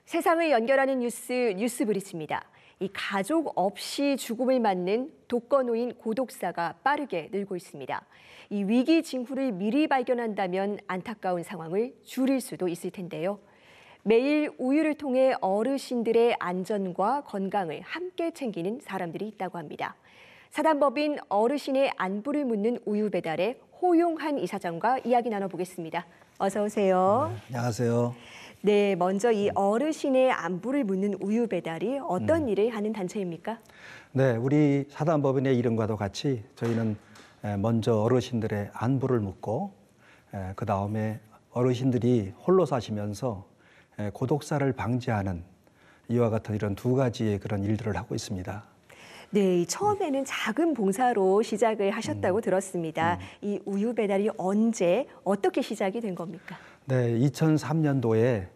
세상을 연결하는 뉴스브리지입니다. 이 가족 없이 죽음을 맞는 독거노인 고독사가 빠르게 늘고 있습니다. 이 위기 징후를 미리 발견한다면 안타까운 상황을 줄일 수도 있을 텐데요. 매일 우유를 통해 어르신들의 안전과 건강을 함께 챙기는 사람들이 있다고 합니다. 사단법인 어르신의 안부를 묻는 우유 배달의 호용한 이사장과 이야기 나눠보겠습니다. 어서 오세요. 네, 안녕하세요. 네, 먼저 이 어르신의 안부를 묻는 우유 배달이 어떤 일을 하는 단체입니까? 네, 우리 사단법인의 이름과도 같이 저희는 먼저 어르신들의 안부를 묻고 그 다음에 어르신들이 홀로 사시면서 고독사를 방지하는 이와 같은 이런 두 가지의 그런 일들을 하고 있습니다. 네, 처음에는 작은 봉사로 시작을 하셨다고 들었습니다. 이 우유 배달이 언제 어떻게 시작이 된 겁니까? 네, 2003년도에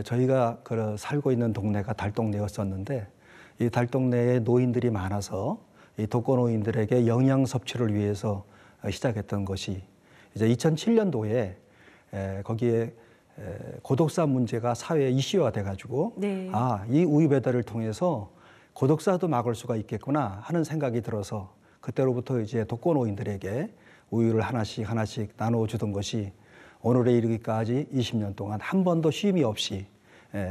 저희가 살고 있는 동네가 달동네였었는데 이 달동네에 노인들이 많아서 이 독거노인들에게 영양 섭취를 위해서 시작했던 것이 이제 2007년도에 거기에 고독사 문제가 사회 이슈화 돼가지고 네. 이 우유 배달을 통해서 고독사도 막을 수가 있겠구나 하는 생각이 들어서 그때로부터 이제 독거노인들에게 우유를 하나씩 나눠주던 것이 오늘에 이르기까지 20년 동안 한 번도 쉼이 없이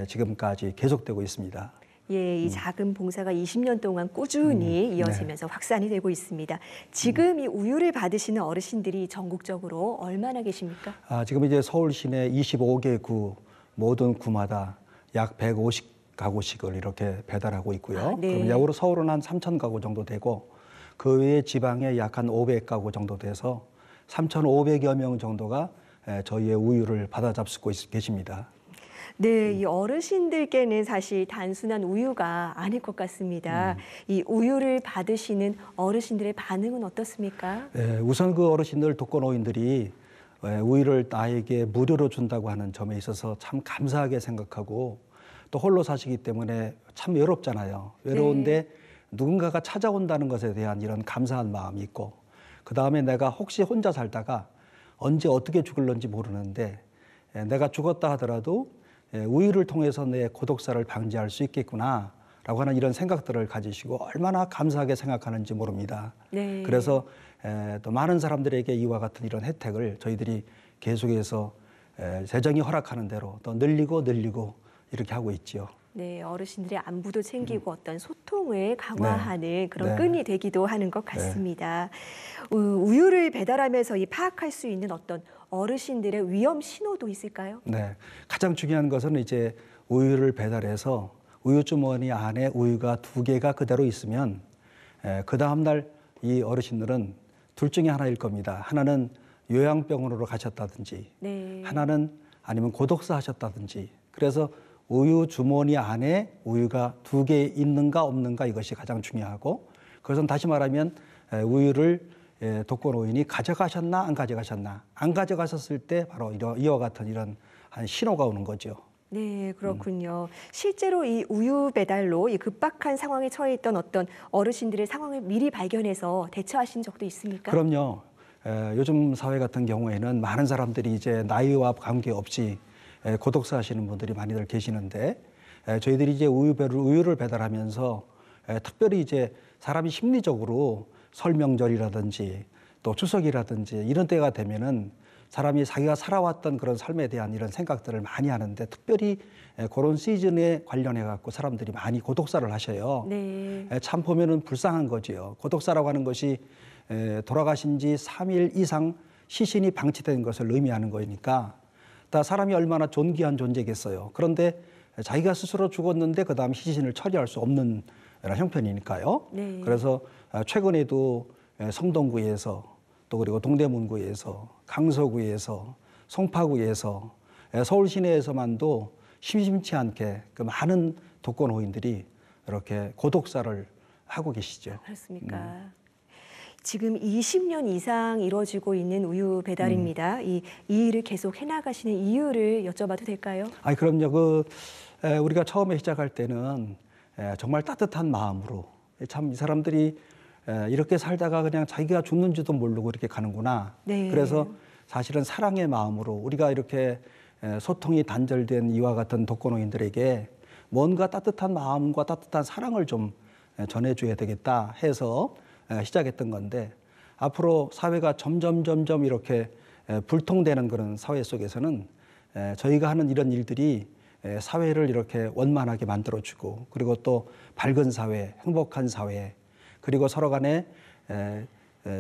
지금까지 계속되고 있습니다. 예, 이 작은 봉사가 20년 동안 꾸준히 이어지면서 확산이 되고 있습니다. 지금 이 우유를 받으시는 어르신들이 전국적으로 얼마나 계십니까? 지금 이제 서울 시내 25개 구 모든 구마다 약 150가구씩을 이렇게 배달하고 있고요. 네. 그럼 약으로 서울은 한 3,000가구 정도 되고 그 외에 지방에 약 한 500가구 정도 돼서 3,500여 명 정도가 저희의 우유를 받아 잡수고 계십니다. 네, 이 어르신들께는 사실 단순한 우유가 아닐 것 같습니다. 이 우유를 받으시는 어르신들의 반응은 어떻습니까? 네, 우선 그 어르신들 독거노인들이 우유를 나에게 무료로 준다고 하는 점에 있어서 참 감사하게 생각하고 또 홀로 사시기 때문에 참 외롭잖아요. 외로운데 누군가가 찾아온다는 것에 대한 이런 감사한 마음이 있고 그 다음에 내가 혹시 혼자 살다가 언제 어떻게 죽을런지 모르는데 내가 죽었다 하더라도 우유를 통해서 내 고독사를 방지할 수 있겠구나 라고 하는 이런 생각들을 가지시고 얼마나 감사하게 생각하는지 모릅니다. 네. 그래서 또 많은 사람들에게 이와 같은 이런 혜택을 저희들이 계속해서 재정이 허락하는 대로 또 늘리고 이렇게 하고 있지요. 네, 어르신들의 안부도 챙기고 어떤 소통을 강화하는 그런 끈이 되기도 하는 것 같습니다. 우유를 배달하면서 파악할 수 있는 어떤 어르신들의 위험 신호도 있을까요? 네, 가장 중요한 것은 이제 우유를 배달해서 우유 주머니 안에 우유가 2개가 그대로 있으면 그 다음 날 이 어르신들은 둘 중에 하나일 겁니다. 하나는 요양병원으로 가셨다든지 하나는 아니면 고독사 하셨다든지 그래서 우유 주머니 안에 우유가 2개 있는가 없는가 이것이 가장 중요하고 그것은 다시 말하면 우유를 독거노인이 가져가셨나 안 가져가셨나 안 가져가셨을 때 바로 이와 같은 이런 한 신호가 오는 거죠. 네, 그렇군요. 실제로 이 우유 배달로 이 급박한 상황에 처해 있던 어떤 어르신들의 상황을 미리 발견해서 대처하신 적도 있습니까? 그럼요. 요즘 사회 같은 경우에는 많은 사람들이 이제 나이와 관계없이 고독사 하시는 분들이 많이들 계시는데 저희들이 이제 우유를 배달하면서 특별히 이제 사람이 심리적으로 설명절이라든지 또 추석이라든지 이런 때가 되면은 사람이 자기가 살아왔던 그런 삶에 대한 이런 생각들을 많이 하는데 특별히 그런 시즌에 관련해 갖고 사람들이 많이 고독사를 하셔요. 네. 참 보면은 불쌍한 거지요. 고독사라고 하는 것이 돌아가신 지 3일 이상 시신이 방치된 것을 의미하는 거니까 사람이 얼마나 존귀한 존재겠어요. 그런데 자기가 스스로 죽었는데 그 다음 시신을 처리할 수 없는 형편이니까요. 네. 그래서 최근에도 성동구에서 또 그리고 동대문구에서 강서구에서 송파구에서 서울 시내에서만도 심심치 않게 그 많은 독거노인들이 이렇게 고독사를 하고 계시죠. 그렇습니까? 지금 20년 이상 이루어지고 있는 우유 배달입니다. 이 일을 계속 해나가시는 이유를 여쭤봐도 될까요? 그럼요. 우리가 처음에 시작할 때는 정말 따뜻한 마음으로 참 이 사람들이 이렇게 살다가 그냥 자기가 죽는지도 모르고 이렇게 가는구나. 네. 그래서 사실은 사랑의 마음으로 우리가 이렇게 소통이 단절된 이와 같은 독거노인들에게 뭔가 따뜻한 마음과 따뜻한 사랑을 좀 전해줘야 되겠다 해서 시작했던 건데, 앞으로 사회가 점점 이렇게 불통되는 그런 사회 속에서는 저희가 하는 이런 일들이 사회를 이렇게 원만하게 만들어주고, 그리고 또 밝은 사회, 행복한 사회, 그리고 서로 간에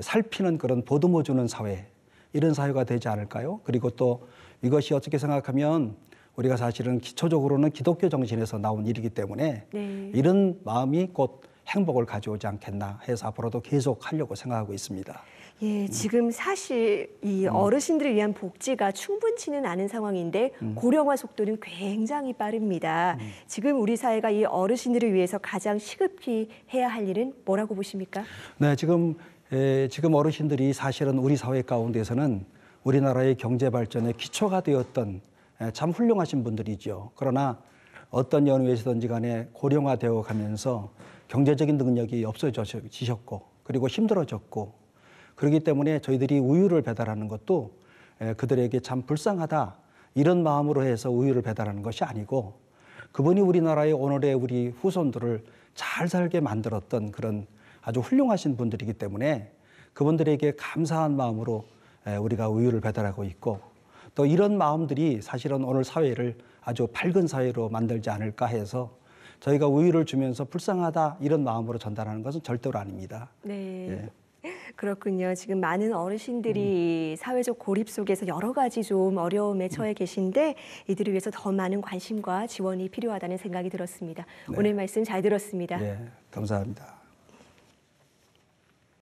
살피는 그런 보듬어주는 사회, 이런 사회가 되지 않을까요? 그리고 또 이것이 어떻게 생각하면 우리가 사실은 기초적으로는 기독교 정신에서 나온 일이기 때문에 네. 이런 마음이 곧 행복을 가져오지 않겠나 해서 앞으로도 계속 하려고 생각하고 있습니다. 예, 지금 사실 이 어르신들을 위한 복지가 충분치는 않은 상황인데 고령화 속도는 굉장히 빠릅니다. 지금 우리 사회가 이 어르신들을 위해서 가장 시급히 해야 할 일은 뭐라고 보십니까? 네, 지금 어르신들이 사실은 우리 사회 가운데서는 우리나라의 경제 발전의 기초가 되었던 참 훌륭하신 분들이죠. 그러나 어떤 연유에서든지 간에 고령화되어 가면서 경제적인 능력이 없어지셨고, 그리고 힘들어졌고, 그렇기 때문에 저희들이 우유를 배달하는 것도 그들에게 참 불쌍하다 이런 마음으로 해서 우유를 배달하는 것이 아니고, 그분이 우리나라의 오늘의 우리 후손들을 잘 살게 만들었던 그런 아주 훌륭하신 분들이기 때문에 그분들에게 감사한 마음으로 우리가 우유를 배달하고 있고, 또 이런 마음들이 사실은 오늘 사회를 아주 밝은 사회로 만들지 않을까 해서 저희가 우유를 주면서 불쌍하다 이런 마음으로 전달하는 것은 절대로 아닙니다. 네. 예. 그렇군요. 지금 많은 어르신들이 사회적 고립 속에서 여러 가지 좀 어려움에 처해 계신데 이들을 위해서 더 많은 관심과 지원이 필요하다는 생각이 들었습니다. 네. 오늘 말씀 잘 들었습니다. 예, 감사합니다.